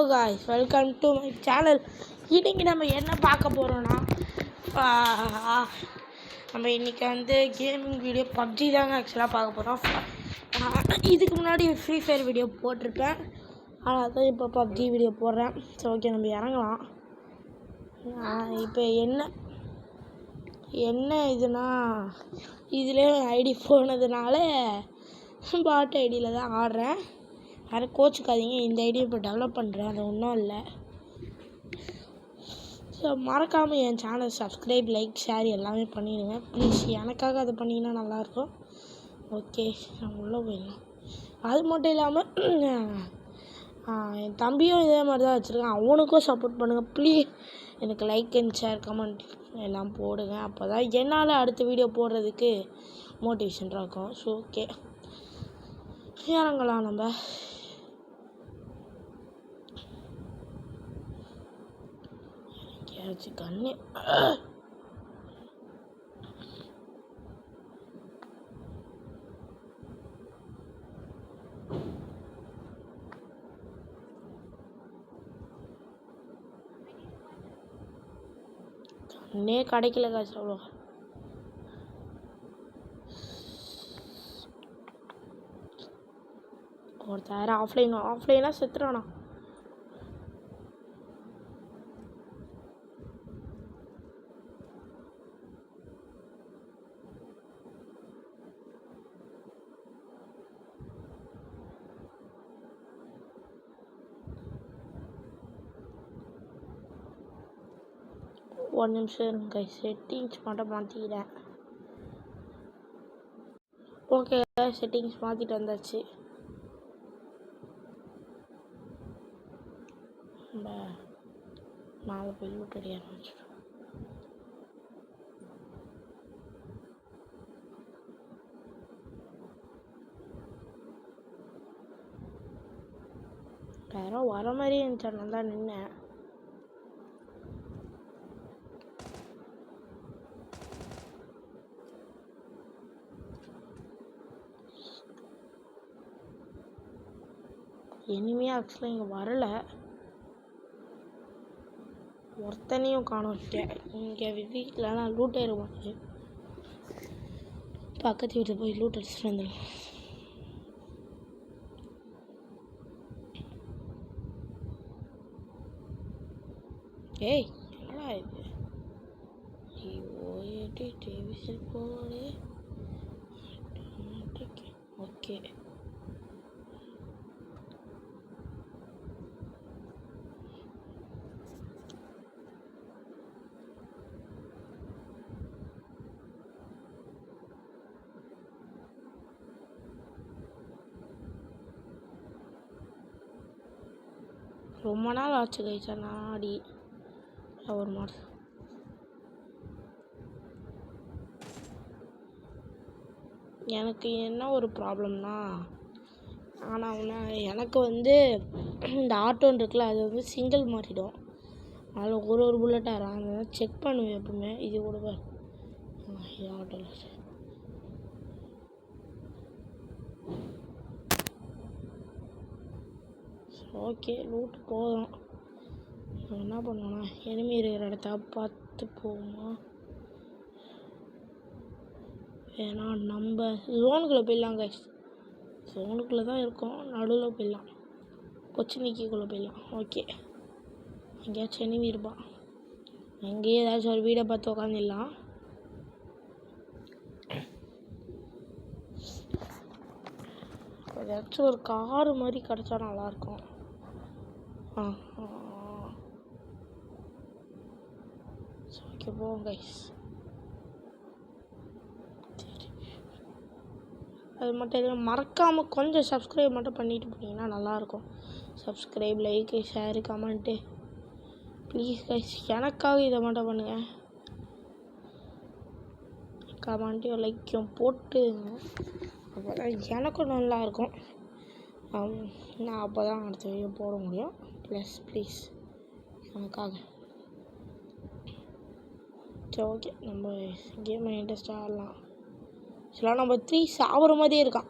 guys, welcome to my channel. இன்னைக்கு நம்ம என்ன பார்க்க போகிறோன்னா நம்ம இன்றைக்கி வந்து கேமிங் வீடியோ பப்ஜி தாங்க ஆக்சுவலாக பார்க்க போகிறோம். இதுக்கு முன்னாடி ஃப்ரீ ஃபயர் வீடியோ போட்டிருப்பேன், ஆனால் தான் இப்போ பப்ஜி வீடியோ போடுறேன். ஸோ ஓகே, நம்ம இறங்கலாம். இப்போ என்ன இதுனா, இதிலே ஐடி போனதுனால பாட் ஐடியில் தான் ஆடுறேன். யாரும் கோச்சுக்காதீங்க, இந்த ஐடியா இப்போ டெவலப் பண்ணுறேன், அது ஒன்றும் இல்லை. ஸோ மறக்காமல் என் சேனல் சப்ஸ்கிரைப், லைக், ஷேர் எல்லாமே பண்ணிடுங்க ப்ளீஸ். எனக்காக அதை பண்ணிங்கன்னா நல்லாயிருக்கும். ஓகே, நம்ம உள்ளே போயிடலாம். அது மட்டும் இல்லாமல் என் தம்பியும் இதே மாதிரி தான் வச்சுருக்கான், அவனுக்கும் சப்போர்ட் பண்ணுங்கள் ப்ளீஸ். எனக்கு லைக் அண்ட் ஷேர் கமெண்ட் எல்லாம் போடுங்க, அப்போ தான் என்னால் அடுத்த வீடியோ போடுறதுக்கு மோட்டிவேஷனாக இருக்கும். ஸோ ஓகே, இறங்கலாம். நம்ம கண்ணு கண்ணே கிடைக்கல காசு. அவ்வளோ ஒருத்தர் ஆஃப்லைனாக செத்துறானா? ஒரு நிமிஷம் இருங்க, செட்டிங்ஸ் மட்டும் மாற்றிக்கிறேன். ஓகே, செட்டிங்ஸ் மாற்றிட்டு வந்தாச்சு. மேலே போய் லூட் அடிக்க ஆரம்பிச்சிடும். யாரோ வர மாதிரியே இருந்துச்சு, நான் தான் நின்னேன். இனிமையாக ஆக்சுவலாக இங்கே வரலை, ஒருத்தனையும் காணோம். இங்கே வீட்டிலலாம் லூட் ஏற மாட்டேங்குது. பக்கத்து வீட்டில் போய் லூட் அடிச்சுட்டு வந்துடும். ஏய், என்னடா இது? டிவிஷன் போடு. ஓகே, ரொம்ப நாள் ஆச்சு கைச்சா நான் ஆடி. ஒரு மாதம். எனக்கு என்ன ஒரு ப்ராப்ளம்னா, ஆனால் எனக்கு வந்து இந்த ஆட்டோன்னு இருக்குல்ல, அது வந்து சிங்கிள் மாட்டிடும். அதில் ஒரு புல்லட்டாக இருக்கும், அதனால் செக் பண்ணுவேன் எப்பவுமே. இது கூட இது ஆட்டோவில். ஓகே, லூட்டு போதும். என்ன பண்ணோன்னா, எனிமி இருக்கிற இடத்த பார்த்து போவோமா, ஏன்னா நம்ம ஜோனுக்குள்ளே போயிடலாம் கைஸ். ஜோனுக்குள்ளே தான் இருக்கோம், நடுவில் போயிடலாம், கொச்சினிக்குள்ளே போயிடலாம். ஓகே, எங்கேயாச்சும் எனிமி இருப்பான், எங்கேயும் ஏதாச்சும் ஒரு வீடை பார்த்து உட்காந்துடலாம். ஏதாச்சும் ஒரு காரு மாதிரி கிடச்சா நல்லாயிருக்கும். ஓகே, போவோம் கைஸ். சரி, அது மட்டும் இல்லை, மறக்காமல் கொஞ்சம் சப்ஸ்கிரைப் மட்டும் பண்ணிட்டு போனீங்கன்னா நல்லாயிருக்கும். Subscribe, like, share, comment please guys, எனக்காக இதை மட்டும் பண்ணுங்கள். கமெண்ட்டையும் லைக்கையும் போட்டுங்க, அப்போ தான் எனக்கும் நல்லாயிருக்கும். நான் அப்போ தான் அடுத்த வீடியோ போட முடியும். ப்ளீஸ் எனக்காக. சரி ஓகே, நம்ம கேமை இன்ட்ரெஸ்டாக ஆடலாம். ஆக்சுவலாக நம்ம 3 சாப்பிட்ற மாதிரியே இருக்கான்.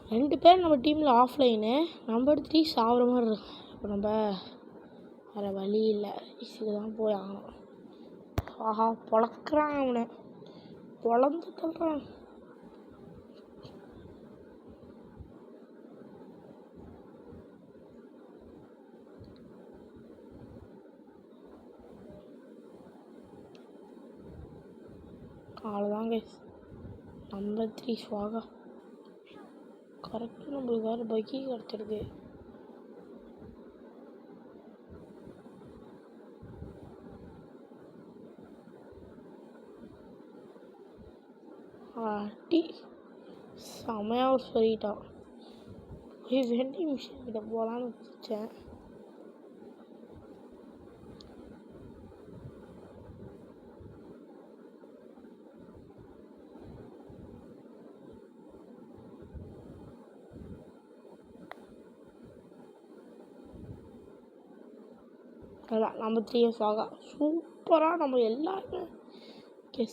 2 பேர் நம்ம டீமில் ஆஃப்லைனு. நம்பர் 3 சாப்பிட்ற மாதிரி இருக்கும். இப்போ நம்ம வேறு வழி இல்லை, இதுக்கு தான் போய் ஆகணும். ஆஹா, பொழக்கிறான் அவனை, பொழந்து தள்ளுறான். அவ்வளோதாங்க, நம்பர் 3 ஸ்வாகா. கரெக்டாக நம்மளுக்கு வேறு பக்கி கிடச்சிருக்கு. டீ செமையாக ஒரு சொல்லிட்டான். போய் வெண்டிங் மிஷின் கிட்ட போகலான்னு வச்சேன். அதான் நம்ம 3 சாகா சூப்பராக நம்ம எல்லாருமே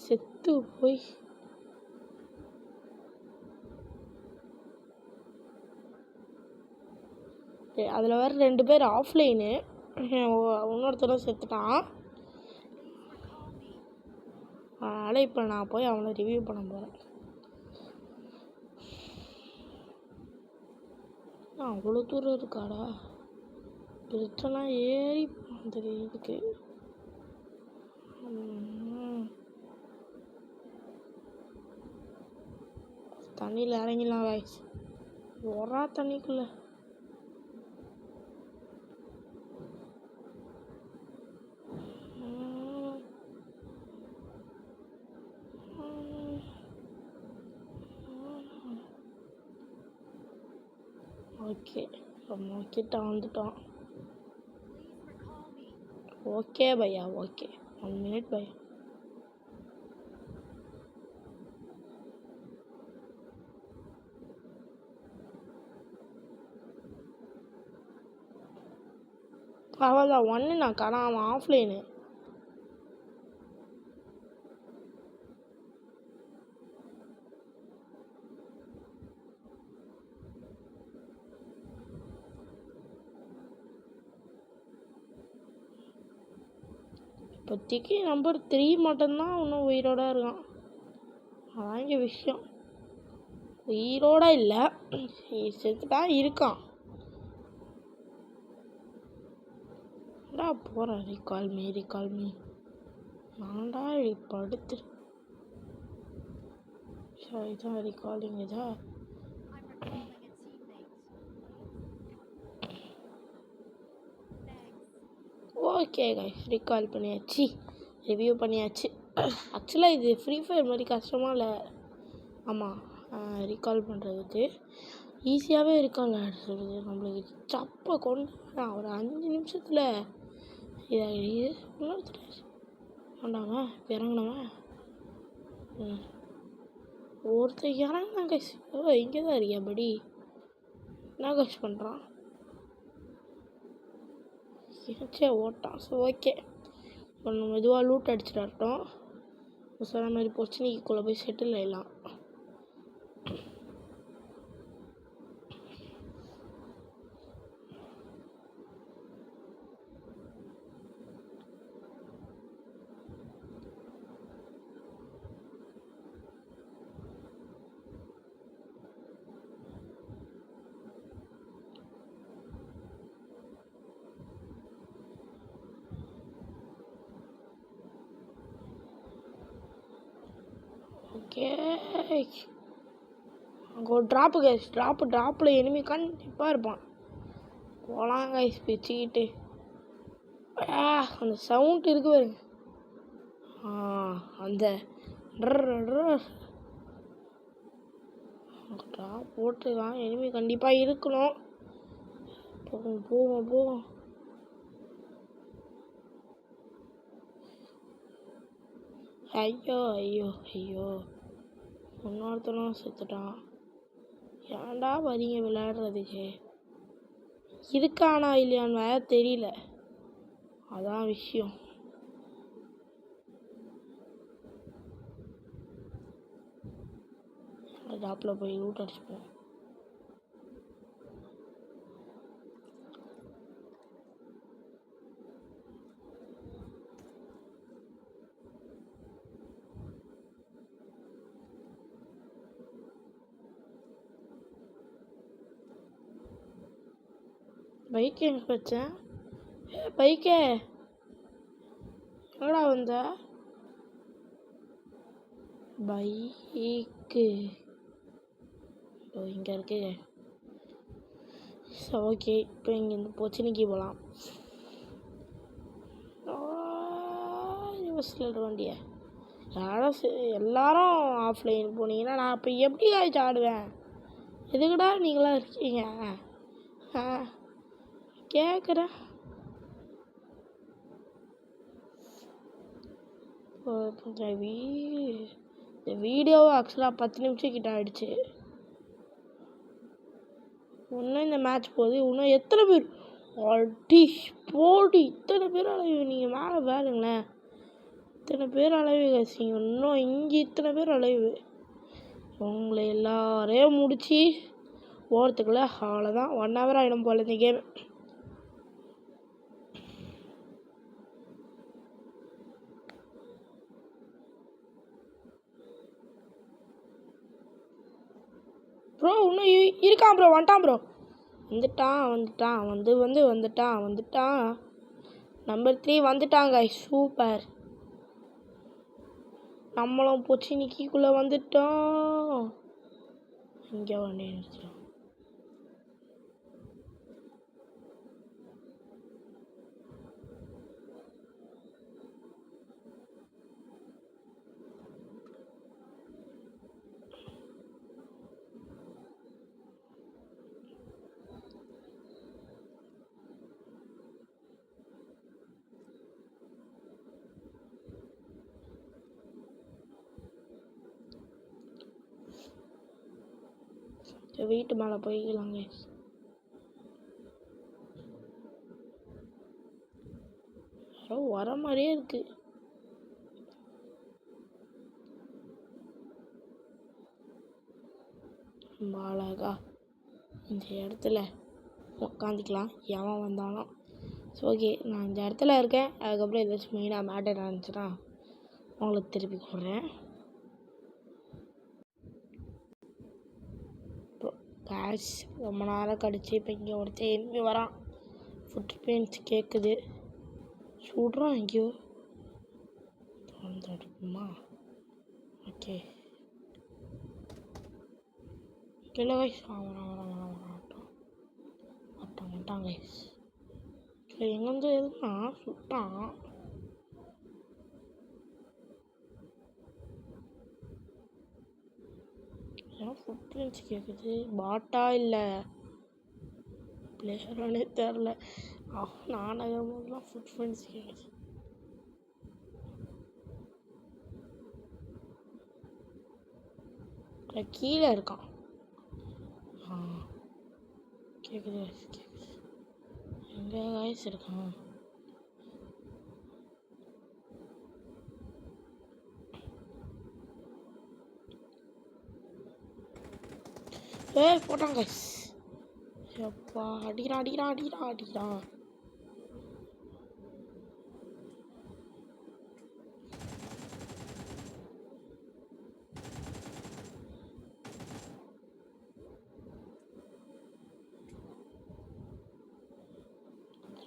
செத்து போய் அதில் வேறு 2 பேர் ஆஃப்லைனு. இன்னொருத்தரும் செத்துட்டான். அதனால் இப்போ நான் போய் அவனை ரிவ்யூ பண்ண போகிறேன். அவ்வளோ தூரம் இருக்காடா, பிரச்சனை ஏறி வந்துடு இதுக்கு. தண்ணியில் இறங்கிடலாம் வாய்ஸ், ஒரா தண்ணிக்குள்ளே. ஓகே, நம்ம கிட்ட வந்துட்டோம். ஓகே பையா, ஓகே, 1 minute பையா. அவ்வளோதான் 1 நான் காணாம, அவன் ஆஃப்லைனு. இப்போதைக்கு நம்பர் 3 மட்டும்தான் இன்னும் உயிரோட இருக்கான். அதான் இங்கே விஷயம். உயிரோட இல்லை, செத்துதான் இருக்கான். போகிறேன், ரீகால் மீ நான்டா படுத்து. இதான் ரீகாலிங் இதா. ஓகே கைஸ், ரீகால் பண்ணியாச்சு, ரிவ்யூ பண்ணியாச்சு. ஆக்சுவலாக இது ஃப்ரீ ஃபயர் மாதிரி கஷ்டமாக இல்லை. ஆமாம், ரீகால் பண்ணுறதுக்கு ஈஸியாகவே இருக்காங்க. சொல்லுது நம்மளுக்கு சப்பை கொண்டு ஒரு 5 நிமிஷத்தில் இதாகிடுது. இன்னொருத்தர் வேண்டாமா இறங்கினவன் ஒருத்தர் இறங்கினாங்க. இங்கே தான் இருக்கியா படி, என்ன கஷ் பண்ணுறான், சே ஓட்டான். ஸோ ஓகே, இப்போ நம்ம மெதுவாக லூட் அடிச்சுட்டாட்டோம். சொன்ன மாதிரி பொச்சினிக்குள்ளே போய் செட்டில் ஆகிடலாம். ஓகே, அங்கே ஒரு ட்ராப்பு கைஸ், ட்ராப்பில் எனிமி கண்டிப்பாக இருப்பான். போகலாம் கைஸ் பிச்சுக்கிட்டு. அந்த சவுண்ட் இருக்கு பாருங்க, அந்த ட்ராப் போட்டுருக்கான். எனிமி கண்டிப்பாக இருக்கணும். போவோம். ஐயோ இன்னொருத்தனும் செத்துட்டான். ஏன்டா வரீங்க விளையாடுறதுக்கு? இருக்கானா இல்லையான்னு வேற தெரியல, அதான் விஷயம். டாப்பில் போய் லூட் அடிச்சுப்போம். பைக் எங்கே வச்சேன்? பைக்கே எங்கடா வந்த? பைக்கு இங்கே இருக்கு. ஓகே, இப்போ இங்கேருந்து போச்சினிக்கு போகலாம். ரிவர்ஸில் வண்டியை எல்லாரும் ஆஃப்லைன் போனீங்கன்னா நான் இப்போ எப்படி ஆயிடுச்சு ஆடுவேன்? எதுக்குடா நீங்களாம் இருக்கீங்க? கேட்குறேன். இந்த வீடியோவை ஆக்சுவலாக 10 நிமிஷம் கிட்ட ஆயிடுச்சு. இன்னும் இந்த மேட்ச் போகுது. இன்னும் எத்தனை பேர் அடி போடு, இத்தனை பேர் அலைவு. நீங்கள் மேலே வேறுங்களேன், இத்தனை பேர் அலைவு கசிங்க. இன்னும் இங்கே இத்தனை பேர் அலைவு. உங்களை எல்லாரையும் முடிச்சு போகிறதுக்குள்ள அவ்வளோதான் 1 hour ஆகிடும் போல இந்த கேம். ப்ரோ இன்னும் இருக்கான் ப்ரோ. வந்துட்டான் ப்ரோ. வந்துட்டான். நம்பர் 3 வந்துட்டாங்க. சூப்பர். நம்மளும் பொச்சினிக்குள்ளே வந்துட்டோம். இங்கே வண்டி நிறுத்திடும். வீட்டு மேலே போய்க்கலாங்க. யாரோ வர மாதிரியே இருக்கு. அழகா இந்த இடத்துல உட்காந்துக்கலாம் எவன் வந்தாலும். ஓகே, நான் இந்த இடத்துல இருக்கேன். அதுக்கப்புறம் ஏதாச்சும் மெயினாக மேட்டர் இருந்துச்சுன்னா உங்களுக்கு திருப்பி கொடுறேன். கேஷ் ரொம்ப நேரம் கழிச்சு இப்போ இங்கே ஒருத்தர் எலும்பி வரான். ஃபுட் பிரிண்ட்ஸ் கேட்குது. சுடுறான் எங்கேயோ தடுக்குமா? ஓகே, இல்லை கைஸ். வரான் கைஸ். இல்லை எங்கேருந்து எதுனா சுட்டான். ஃபுட் பிரிண்ட்ஸ் கேட்குது. பாட்டா இல்லை பிளேயரானே தெரில. நானகமெல்லாம் ஃபுட் பிரிண்ட்ஸ் கேட்குது. கீழே இருக்கான். கேட்குது. எங்கே காய்ஸ் இருக்கான்? போட்டான் கைஸ். எப்பா அடிக்கிறான்.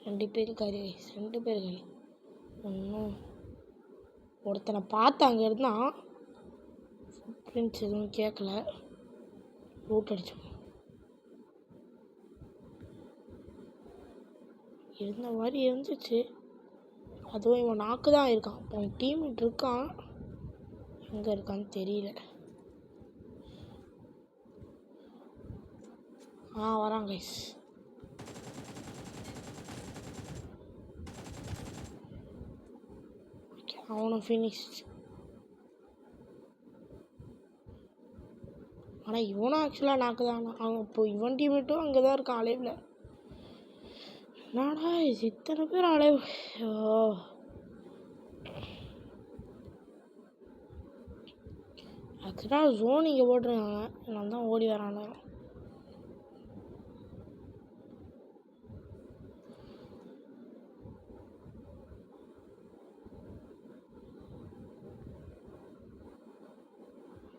ரெண்டு பேர் ஒன்றும் ஒருத்தனை பார்த்து அங்கே இருந்தான். ஃப்ரெண்ட்ஸ் எதுவும் கேட்கல. ரூட் அடிச்சோம். இருந்த மாதிரி இருந்துச்சு. அதுவும் இவன் நாக்கு தான் இருக்கான். அவன் டீம்மேட் இருக்கான். எங்கே இருக்கான்னு தெரியல. வரான் கைஸ். அவனும் ஃபினிஷ். ஆனால் இவனும் ஆக்சுவலாக நாக்கு தான். அவன் இப்போ இவன் டீம்மேட்டும் அங்கே தான் இருக்கான் அலைவில். என்னடா இது இத்தனை பேர் அலைவு. ஆக்சுவலாக ஜோன் இங்கே போட்டிருக்காங்க. நான் தான் ஓடி வரான்.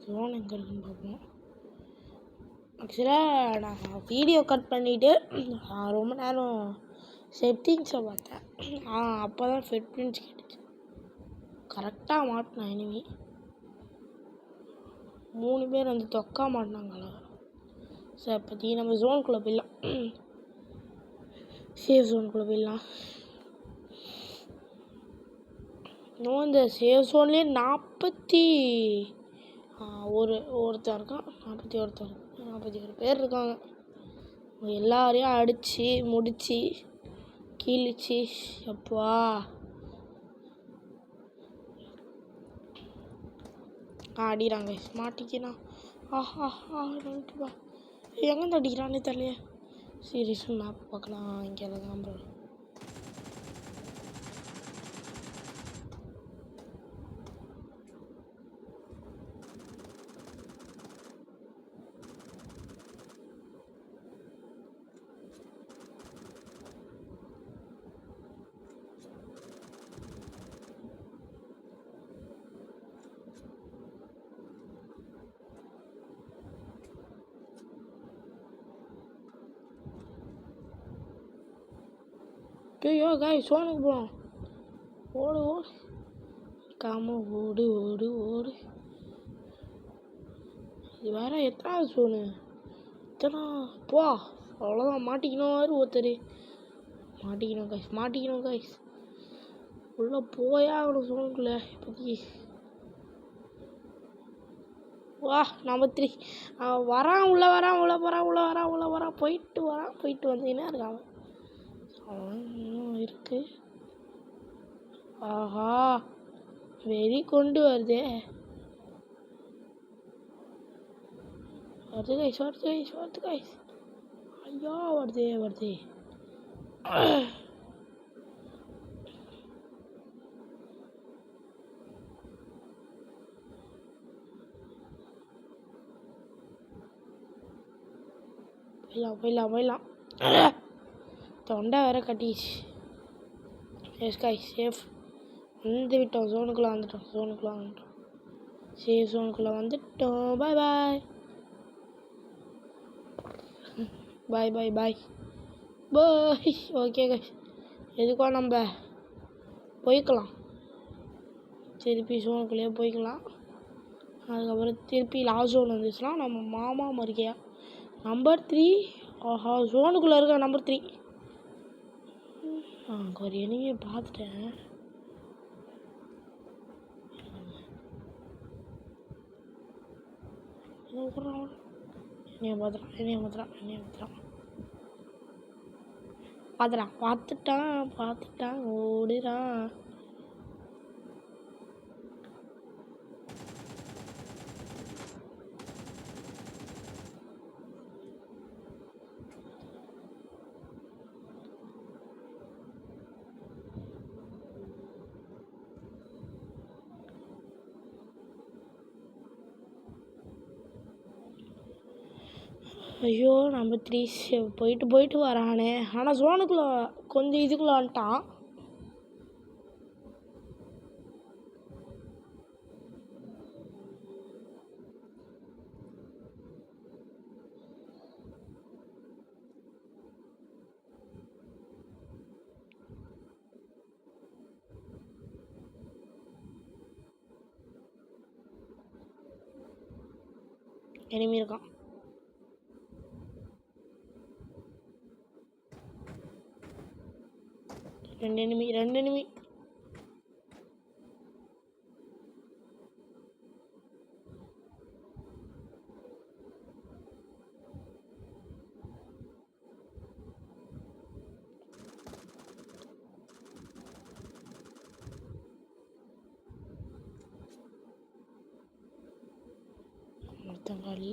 ஜோன் எங்கே இருக்குன்னு பார்ப்போம். ஆக்சுவலாக நான் வீடியோ கட் பண்ணிவிட்டு ரொம்ப நேரம் செட்டிங்ஸை பார்த்தேன். அப்போ தான் ஃபுட்பிரிண்ட்ஸ் கேட்டுச்சு. கரெக்டாக மாட்டினேன் எனிமி. 3 பேர் வந்து தொக்கா மாட்டினாங்களா. சரி பற்றி நம்ம ஜோனுக்குள்ளே போயிடலாம். சேஃப் ஜோனுக்குள்ளே போயிடலாம். இன்னும் இந்த சேஃப் ஜோன்லேயே 41 பேர் இருக்காங்க. எல்லாரையும் அடித்து முடித்து கிழிச்சு அப்பா அடிக்கிறாங்க. மாட்டிக்கினா நட்டுப்பா எங்கேருந்து அடிக்கிறானே தெரியலையே. சீரியஸாக மேப் பார்க்கலாம். இங்கே தான் ப்ரோ. ஐயோ காய் சோனுக்கு போகலாம். ஓடு ஓடு ஓடு. இது வேற எத்தனாவது சோனு? போ அவ்வளோதான். மாட்டிக்கணும் ஒருத்தர். மாட்டிக்கணும் காய்ஸ். உள்ளே போயா அவனுக்கு சோனுக்குள்ளே இப்போதைக்கு. வா நம்பர் 3 வரான். உள்ளே வரான். போயிட்டு வந்தீங்கன்னா இருக்கான். அவன் இன்னும் இருக்கு. ஆஹா வெறி கொண்டு வருது கைஸ். ஐயோ வருது. போயிடலாம். தொண்டை வேற கட்டிச்சு. எஸ் காய்ஸ் சேஃப் வந்துவிட்டோம். ஜோனுக்குள்ளே வந்துட்டோம். சேஃப் ஜோனுக்குள்ளே வந்துட்டோம். பாய். ஓகே காய்ஸ், எதுக்கோ நம்ம போய்க்கலாம். திருப்பி ஜோனுக்குள்ளேயே போய்க்கலாம். அதுக்கப்புறம் திருப்பி லாஸ்ட் ஜோன் வந்துச்சுன்னா நம்ம மாமா மறுக்கையா நம்பர் 3. ஆஹா ஜோனுக்குள்ளே இருக்க நம்பர் 3. அங்கே ஒரு எனிமையை பார்த்துட்டேன். என்னைய பார்த்துட்டான் ஓடுறான். ஐயோ நம்பர் 3 போயிட்டு வரானே. ஆனால் ஜோனுக்குள்ளே கொஞ்சம் இதுக்குள்ளே வந்துட்டான். எனிமி இருக்கான். ரெண்டு எனிமி. தங்காளி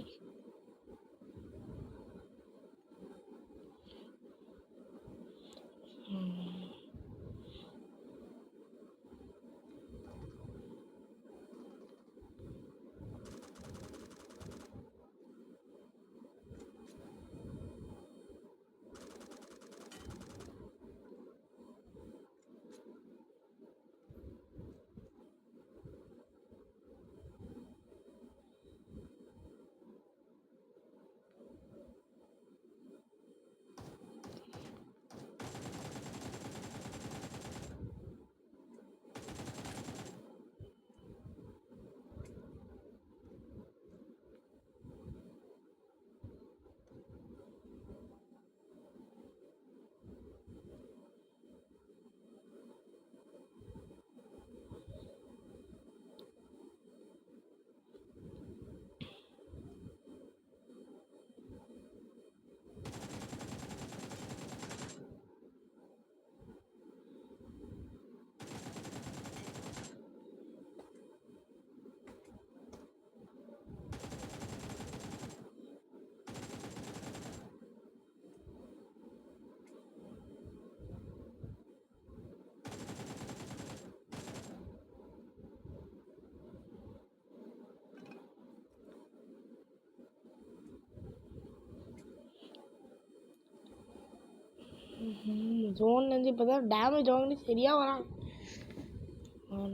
ஜோன்லேருந்து இப்போ தான் டேமேஜ் ஆகுன்னு சரியாக வராங்க.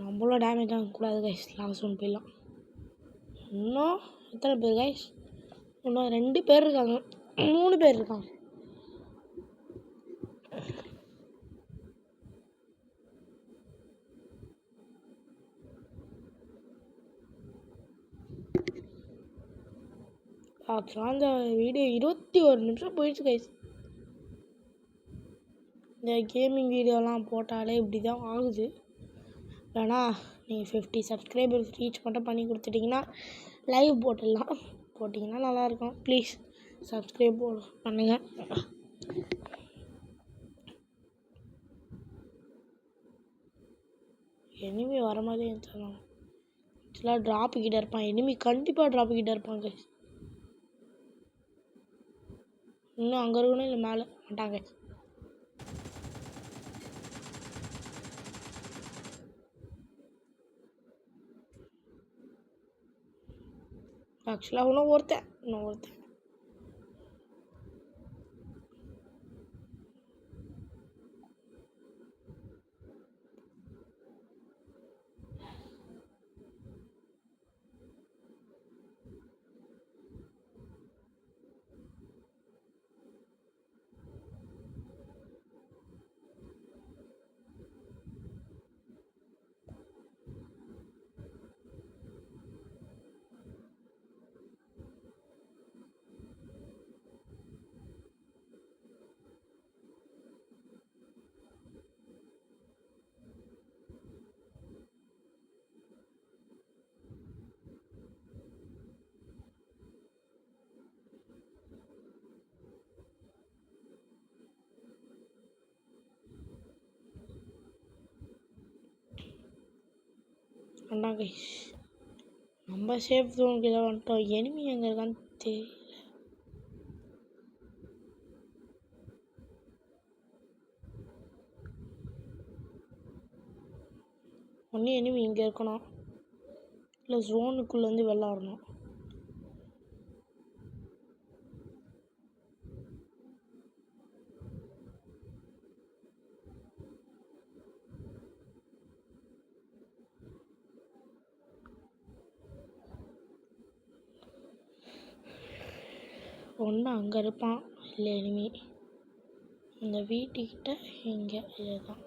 நம்மளும் டேமேஜ் ஆகக்கூடாது கைஸ். லாஸ்ட் ஒன் போயிடலாம். இன்னும் எத்தனை பேர் கைஸ்? இன்னும் 2 பேர் இருக்காங்க, 3 பேர் இருக்காங்க. ஆக்சுவலாக அந்த வீடியோ 21 நிமிஷம் போயிடுச்சு கைஸ். இந்த கேமிங் வீடியோலாம் போட்டாலே இப்படி தான் ஆகுது. ஏன்னா நீங்கள் 50 சப்ஸ்கிரைபர்ஸ் ரீச் மட்டும் பண்ணி கொடுத்துட்டிங்கன்னா லைவ் போட்டிங்கன்னா நல்லாயிருக்கும். ப்ளீஸ் சப்ஸ்கிரைப் பண்ணுங்கள். எனிமி வர மாதிரி இருந்துச்சு. ஆக்சுவலாக ட்ராப்பு கிட்ட இருப்பான். எனிமி கண்டிப்பாக ட்ராப்பு கிட்ட இருப்பாங்க. இன்னும் அங்கே இருக்கணும், இல்லை மேலே மாட்டாங்க. ஆக்சுவலாக இன்னும் ஒருத்தன் கைஸ். நம்ம சேஃப் ஜோனுக்கு இதை வந்துட்டோம். எனிமி எங்கே இருக்கான்னு தெரியல. ஒன்று எனிமி இங்கே இருக்கணும், இல்லை ஜோனுக்குள்ளேருந்து வெளில வரணும். ஒன்று அங்கே இருப்பான், இல்லை எனிமி இந்த வீட்டுக்கிட்ட இங்கே இதுதான்.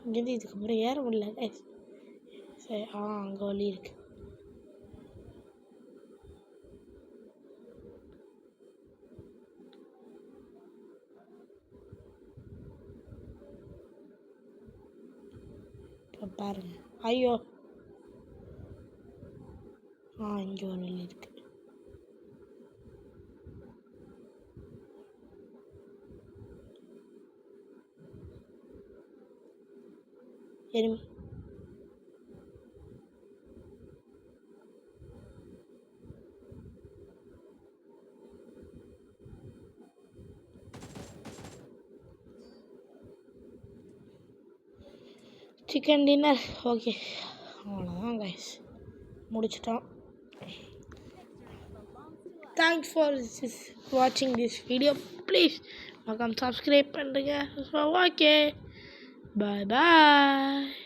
இங்கேருந்து இதுக்கப்புறம் ஏற முடியல கைஸ். சரி, அங்கே வழி இருக்கு. இப்போ பாருங்க. ஐயோ, இங்கே ஒரு வழி இருக்கு. Enemy chicken dinner. ஓகே, அவ்வளோதான் கைஸ், முடிச்சிட்டோம். தேங்க்ஸ் ஃபார் வாட்சிங் திஸ் வீடியோ. ப்ளீஸ் மறக்காம சப்ஸ்கிரைப் பண்ணுங்க. ஓகே, பாய் பாய்.